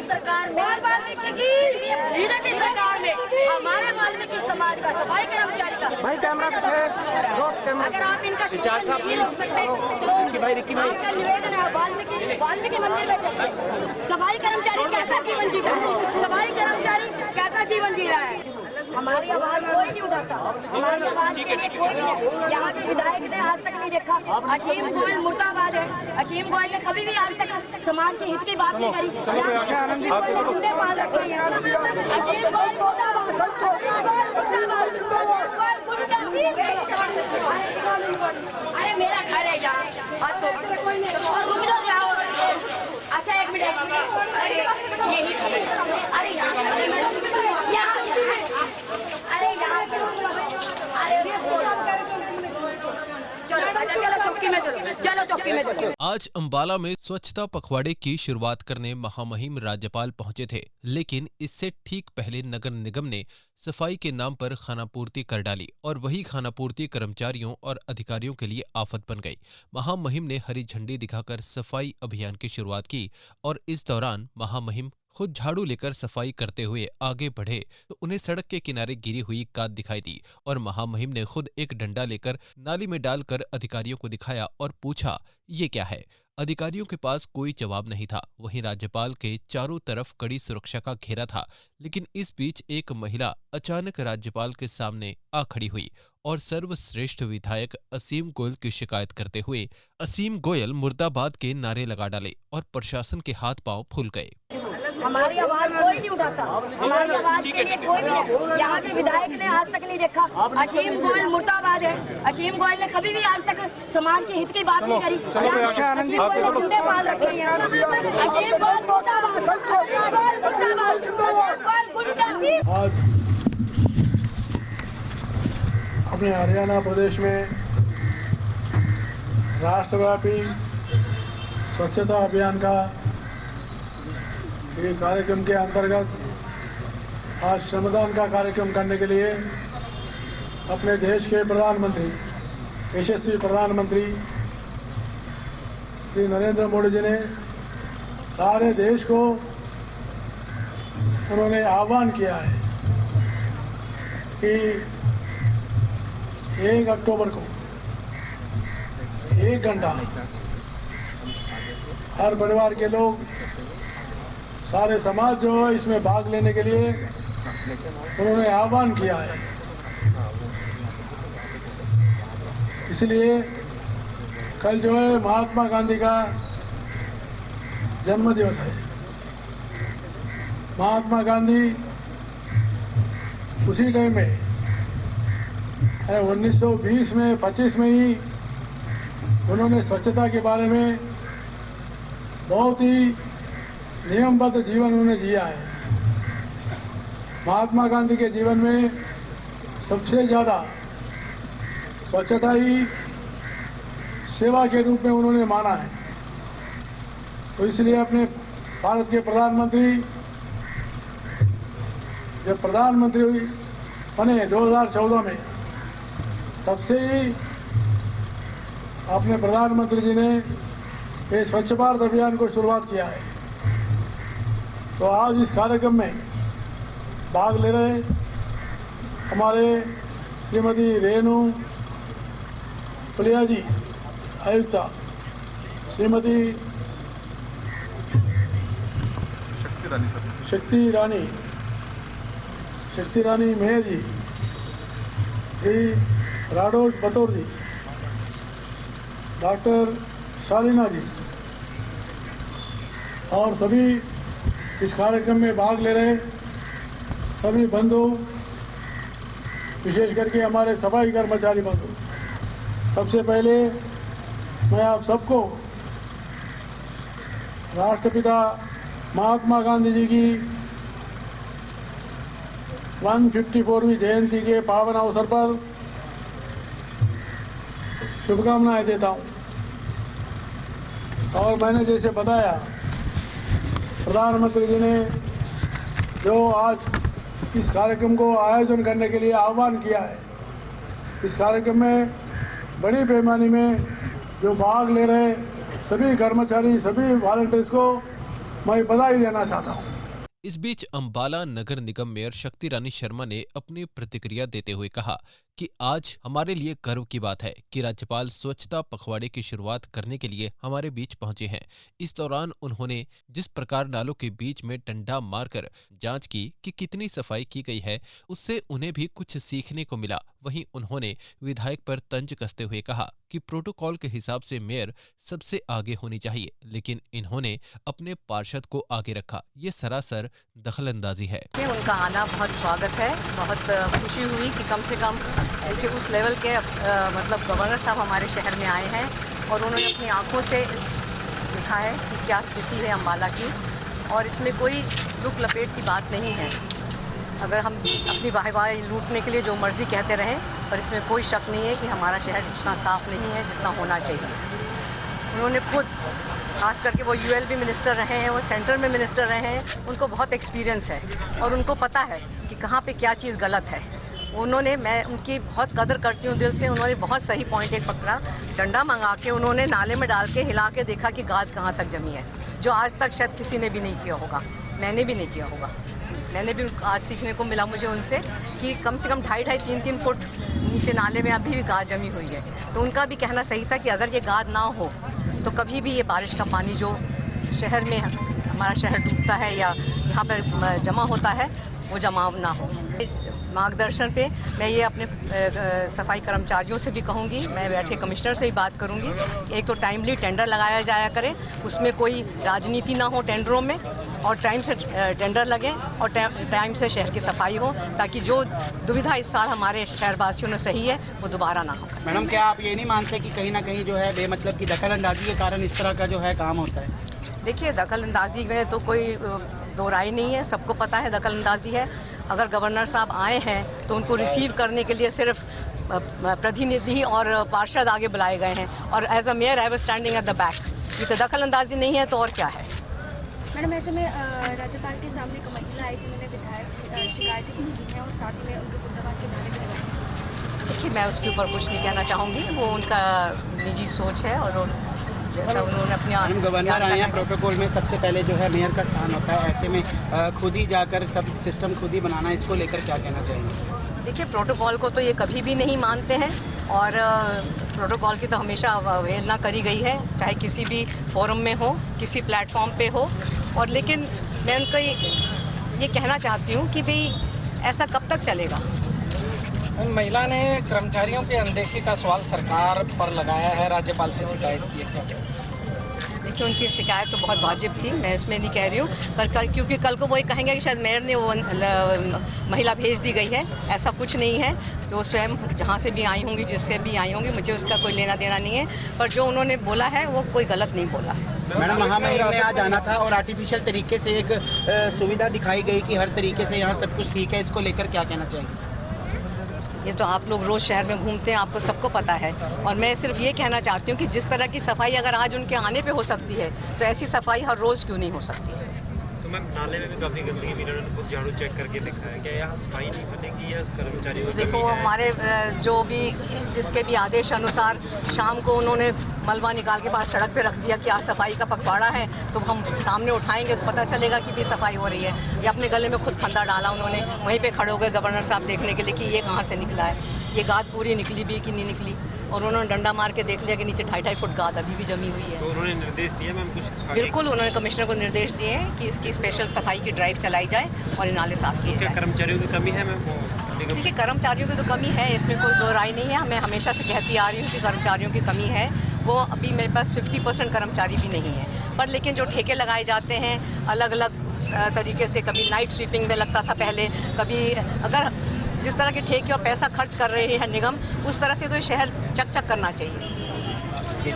सरकार में, बीजेपी सरकार में हमारे वाल्मीकि समाज का सफाई कर्मचारी का भाई कैमरा पीछे, अगर आप इनका शिकायत नहीं हो सकते तो आपका निवेदन है वाल्मीकि मंदिर में चलिए। सफाई कर्मचारी कैसा जीवन जी रहा है? सफाई कर्मचारी कैसा जीवन जी रहा है? हमारी आवाज कोई नहीं उठाता, हमारी आवाज के लिए कोई नहीं। यहाँ के विधायक ने आज तक नहीं देखा। असीम गोयल मुर्दाबाद है। असीम गोयल ने कभी भी आज तक समाज के हित की बात नहीं करी। असीम गोयल ने मुद्दे पाल रखे हैं। असीम गोयल मुर्दाबाद। अरे मेरा घर है यहाँ, रुक जाओ। अच्छा एक मिनट, अरे यही अरे चलो चौकी में। आज अंबाला में स्वच्छता पखवाड़े की शुरुआत करने महामहिम राज्यपाल पहुंचे थे, लेकिन इससे ठीक पहले नगर निगम ने सफाई के नाम पर खानापूर्ति कर डाली और वही खानापूर्ति कर्मचारियों और अधिकारियों के लिए आफत बन गई। महामहिम ने हरी झंडी दिखाकर सफाई अभियान की शुरुआत की और इस दौरान महामहिम खुद झाड़ू लेकर सफाई करते हुए आगे बढ़े तो उन्हें सड़क के किनारे गिरी हुई काद दिखाई दी और महामहिम ने खुद एक डंडा लेकर नाली में डालकर अधिकारियों को दिखाया और पूछा, ये क्या है? अधिकारियों के पास कोई जवाब नहीं था। वहीं राज्यपाल के चारों तरफ कड़ी सुरक्षा का घेरा था, लेकिन इस बीच एक महिला अचानक राज्यपाल के सामने आ खड़ी हुई और सर्वश्रेष्ठ विधायक असीम गोयल की शिकायत करते हुए असीम गोयल मुर्दाबाद के नारे लगा डाले और प्रशासन के हाथ पांव फूल गए। हमारी आवाज कोई नहीं उठाता, हमारी आवाज के लिए कोई नहीं। यहाँ के विधायक ने आज तक नहीं देखा। असीम गोयल मुर्दाबाद है। असीम गोयल ने कभी भी आज तक समाज के हित की बात नहीं करी। असीम गोयल ने मुद्दे पाल रखे हैं। असीम गोयल मुर्दाबाद। आज अपने हरियाणा प्रदेश में राष्ट्रव्यापी स्वच्छता अभियान का ये कार्यक्रम के अंतर्गत आज श्रमदान का कार्यक्रम करने के लिए अपने देश के प्रधानमंत्री, यशस्वी प्रधानमंत्री श्री नरेंद्र मोदी जी ने सारे देश को उन्होंने आह्वान किया है कि 1 अक्टूबर को 1 घंटा हर परिवार के लोग, सारे समाज जो है इसमें भाग लेने के लिए उन्होंने आह्वान किया है। इसलिए कल जो है महात्मा गांधी का जन्म दिवस है। महात्मा गांधी उसी टाइम में 1920 में 25 में ही उन्होंने स्वच्छता के बारे में बहुत ही नियमबद्ध जीवन उन्होंने जिया है। महात्मा गांधी के जीवन में सबसे ज्यादा स्वच्छता ही सेवा के रूप में उन्होंने माना है। तो इसलिए अपने भारत के प्रधानमंत्री जब प्रधानमंत्री बने 2014 में, तब से ही अपने प्रधानमंत्री जी ने ये स्वच्छ भारत अभियान को शुरुआत किया है। तो आज इस कार्यक्रम में भाग ले रहे हमारे श्रीमती रेणु पुलिया जी आयुक्ता, श्रीमती शक्ति रानी मेहर जी, श्री राडोज बतौर जी, डॉक्टर शालीना जी और सभी इस कार्यक्रम में भाग ले रहे सभी बंधु, विशेष करके हमारे सफाई कर्मचारी बंधु। सबसे पहले मैं आप सबको राष्ट्रपिता महात्मा गांधी जी की 154वीं जयंती के पावन अवसर पर शुभकामनाएं देता हूं। और मैंने जैसे बताया, प्रधानमंत्री जी ने जो आज इस कार्यक्रम को आयोजन करने के लिए आह्वान किया है, इस कार्यक्रम में बड़ी पैमाने में जो भाग ले रहे सभी कर्मचारी, सभी वॉलंटियर्स को मैं बधाई देना चाहता हूं। इस बीच अंबाला नगर निगम मेयर शक्ति रानी शर्मा ने अपनी प्रतिक्रिया देते हुए कहा कि आज हमारे लिए गर्व की बात है कि राज्यपाल स्वच्छता पखवाड़े की शुरुआत करने के लिए हमारे बीच पहुंचे हैं। इस दौरान उन्होंने जिस प्रकार नालों के बीच में डंडा मारकर जांच की कि कितनी सफाई की गई है, उससे उन्हें भी कुछ सीखने को मिला। वहीं उन्होंने विधायक पर तंज कसते हुए कहा कि प्रोटोकॉल के हिसाब से मेयर सबसे आगे होनी चाहिए, लेकिन इन्होंने अपने पार्षद को आगे रखा। ये सरासर दखलंदाजी है। उनका आना बहुत स्वागत है। बहुत खुशी हुई कि कम से कम देखिए उस लेवल के मतलब गवर्नर साहब हमारे शहर में आए हैं और उन्होंने अपनी आंखों से देखा है कि क्या स्थिति है अम्बाला की, और इसमें कोई लुक लपेट की बात नहीं है। अगर हम अपनी वाहवाही लूटने के लिए जो मर्जी कहते रहें, पर इसमें कोई शक नहीं है कि हमारा शहर इतना साफ़ नहीं है जितना होना चाहिए। उन्होंने खुद, खास करके वो ULB मिनिस्टर रहे हैं, वो सेंटर में मिनिस्टर रहे हैं, उनको बहुत एक्सपीरियंस है और उनको पता है कि कहाँ पे क्या चीज़ गलत है। उन्होंने, मैं उनकी बहुत कदर करती हूँ दिल से, उन्होंने बहुत सही पॉइंट एक पकड़ा। डंडा मंगा के उन्होंने नाले में डाल के हिला के देखा कि गाद कहाँ तक जमी है, जो आज तक शायद किसी ने भी नहीं किया होगा, मैंने भी नहीं किया होगा। मैंने भी आज सीखने को मिला मुझे उनसे कि कम से कम 2.5-3 फुट नीचे नाले में अभी भी गाद जमी हुई है। तो उनका भी कहना सही था कि अगर ये गाद ना हो तो कभी भी ये बारिश का पानी जो शहर में हमारा शहर डूबता है या यहाँ पर जमा होता है, वो जमाव ना हो। मार्गदर्शन पे मैं ये अपने सफाई कर्मचारियों से भी कहूँगी, मैं बैठे कमिश्नर से ही बात करूँगी, एक तो टाइमली टेंडर लगाया जाया करे, उसमें कोई राजनीति ना हो टेंडरों में, और टाइम से टेंडर लगे और टाइम से शहर की सफाई हो, ताकि जो दुविधा इस साल हमारे शहरवासियों ने सही है वो दोबारा ना हो। मैडम, क्या आप ये नहीं मानते कि कहीं ना कहीं जो है बेमतलब की दखलअंदाजी के कारण इस तरह का जो है काम होता है? देखिए, दखलअंदाजी में तो कोई दो राय नहीं है, सबको पता है दखलअंदाजी है। अगर गवर्नर साहब आए हैं तो उनको रिसीव करने के लिए सिर्फ प्रतिनिधि और पार्षद आगे बुलाए गए हैं, और as a mayor I was standing at the back. ये तो दखलअंदाजी नहीं है तो और क्या है? मैडम, ऐसे में राज्यपाल के सामने एक महिला आई जिन्होंने विधायक शिकायतें कुछ की हैं और साथ ही में उनके पुत्रवाद के बारे में। देखिए, मैं उसके ऊपर कुछ नहीं कहना चाहूँगी, वो उनका निजी सोच है और जैसा उन्होंने अपने गवर्नर आए हैं, प्रोटोकॉल में सबसे पहले जो है मेयर का स्थान होता है, ऐसे में खुद ही जाकर सब सिस्टम खुद ही बनाना, इसको लेकर क्या कहना चाहेंगे? देखिए, प्रोटोकॉल को तो ये कभी भी नहीं मानते हैं और प्रोटोकॉल की तो हमेशा अवहेलना करी गई है, चाहे किसी भी फोरम में हो, किसी प्लेटफॉर्म पे हो। और लेकिन मैं उनको ये कहना चाहती हूँ कि भाई ऐसा कब तक चलेगा? महिला ने कर्मचारियों के अनदेखी का सवाल सरकार पर लगाया है, राज्यपाल से शिकायत की है। क्या? देखिए, उनकी शिकायत तो बहुत वाजिब थी, मैं इसमें नहीं कह रही हूँ, पर क्योंकि कल को वो ये कहेंगे कि शायद मेयर ने वो महिला भेज दी गई है, ऐसा कुछ नहीं है। वो स्वयं जहाँ से भी आई होंगी, जिससे भी आई होंगी, मुझे उसका कोई लेना देना नहीं है, पर जो उन्होंने बोला है वो कोई गलत नहीं बोला है। मैडम, महामहिम में आज आना था और आर्टिफिशियल तरीके से एक सुविधा दिखाई गई कि हर तरीके से यहाँ सब कुछ ठीक है, इसको लेकर क्या कहना चाहेंगे? ये तो आप लोग रोज़ शहर में घूमते हैं, आपको सबको पता है। और मैं सिर्फ ये कहना चाहती हूँ कि जिस तरह की सफाई अगर आज उनके आने पे हो सकती है, तो ऐसी सफाई हर रोज़ क्यों नहीं हो सकती है? तो मैम, नाले में भी काफ़ी गंदगी मिली, उन्होंने खुद झाड़ू चेक करके देखा है, क्या यहाँ सफाई नहीं बनेगी या कर्मचारियों की? देखो, हमारे जो भी जिसके भी आदेश अनुसार शाम को उन्होंने मलबा निकाल के बाहर सड़क पे रख दिया कि आज सफाई का पखवाड़ा है, तो हम सामने उठाएंगे तो पता चलेगा कि भी सफाई हो रही है। ये अपने गले में खुद फंदा डाला उन्होंने, वहीं पे खड़े हो गए गवर्नर साहब देखने के लिए कि ये कहाँ से निकला है, ये गाद पूरी निकली भी कि नहीं निकली, और उन्होंने डंडा मार के देख लिया कि नीचे 2.5 फुट गाद अभी भी जमी हुई है। तो उन्होंने निर्देश दिए मैम कुछ? बिल्कुल, उन्होंने कमिश्नर को निर्देश दिए हैं कि इसकी स्पेशल सफाई की ड्राइव चलाई जाए और ये नाले साफ किए क्या जाए। कर्मचारियों की कमी है मैम? देखिए, कर्मचारियों की तो कमी है, इसमें कोई दो राय नहीं है। मैं हमेशा से कहती आ रही हूँ कि कर्मचारियों की कमी है। वो अभी मेरे पास 50% कर्मचारी भी नहीं है, पर लेकिन जो ठेके लगाए जाते हैं अलग अलग तरीके से, कभी नाइट स्वीपिंग में लगता था पहले, कभी अगर जिस तरह के ठेके और पैसा खर्च कर रहे हैं निगम, उस तरह से तो शहर चक चक करना चाहिए।